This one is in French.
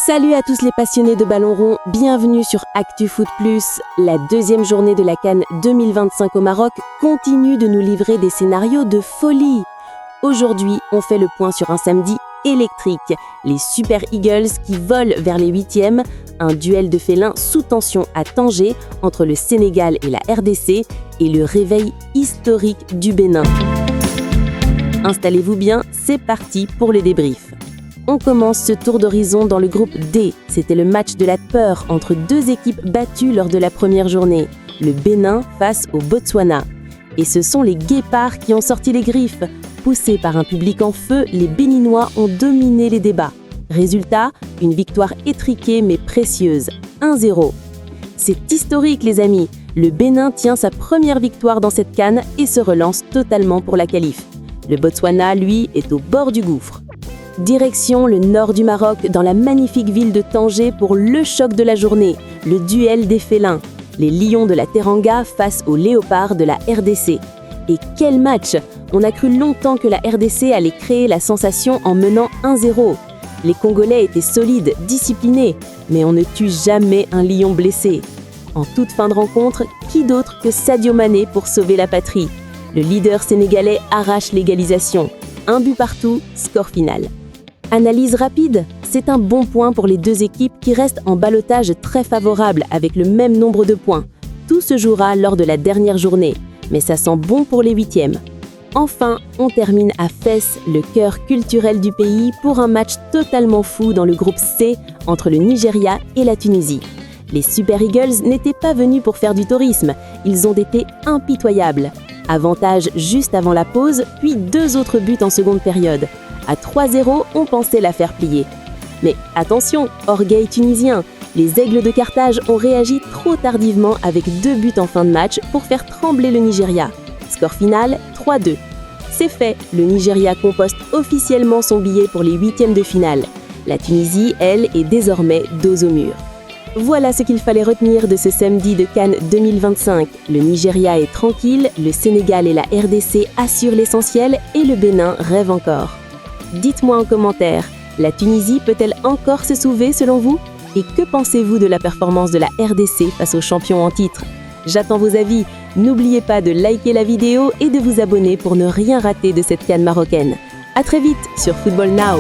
Salut à tous les passionnés de ballon rond, bienvenue sur Actu Foot Plus. La deuxième journée de la CAN 2025 au Maroc continue de nous livrer des scénarios de folie. Aujourd'hui, on fait le point sur un samedi électrique. Les Super Eagles qui volent vers les huitièmes, un duel de félins sous tension à Tanger entre le Sénégal et la RDC et le réveil historique du Bénin. Installez-vous bien, c'est parti pour le débrief. On commence ce tour d'horizon dans le groupe D. C'était le match de la peur entre deux équipes battues lors de la première journée. Le Bénin face au Botswana. Et ce sont les Guépards qui ont sorti les griffes. Poussés par un public en feu, les Béninois ont dominé les débats. Résultat, une victoire étriquée mais précieuse, 1-0. C'est historique les amis. Le Bénin tient sa première victoire dans cette CAN et se relance totalement pour la qualif. Le Botswana, lui, est au bord du gouffre. Direction le nord du Maroc, dans la magnifique ville de Tanger pour le choc de la journée, le duel des félins. Les lions de la Teranga face aux léopards de la RDC. Et quel match! On a cru longtemps que la RDC allait créer la sensation en menant 1-0. Les Congolais étaient solides, disciplinés, mais on ne tue jamais un lion blessé. En toute fin de rencontre, qui d'autre que Sadio Mané pour sauver la patrie? Le leader sénégalais arrache l'égalisation. 1 but partout, score final. Analyse rapide, c'est un bon point pour les deux équipes qui restent en ballottage très favorable avec le même nombre de points. Tout se jouera lors de la dernière journée, mais ça sent bon pour les huitièmes. Enfin, on termine à Fès, le cœur culturel du pays, pour un match totalement fou dans le groupe C entre le Nigeria et la Tunisie. Les Super Eagles n'étaient pas venus pour faire du tourisme, ils ont été impitoyables. Avantage juste avant la pause, puis 2 autres buts en seconde période. À 3-0, on pensait la faire plier. Mais attention, orgueil tunisien, les Aigles de Carthage ont réagi trop tardivement avec 2 buts en fin de match pour faire trembler le Nigeria. Score final, 3-2. C'est fait, le Nigeria composte officiellement son billet pour les huitièmes de finale. La Tunisie, elle, est désormais dos au mur. Voilà ce qu'il fallait retenir de ce samedi de CAN 2025. Le Nigeria est tranquille, le Sénégal et la RDC assurent l'essentiel et le Bénin rêve encore. Dites-moi en commentaire, la Tunisie peut-elle encore se sauver selon vous? Et que pensez-vous de la performance de la RDC face aux champions en titre? J'attends vos avis. N'oubliez pas de liker la vidéo et de vous abonner pour ne rien rater de cette CAN marocaine. À très vite sur Football Now.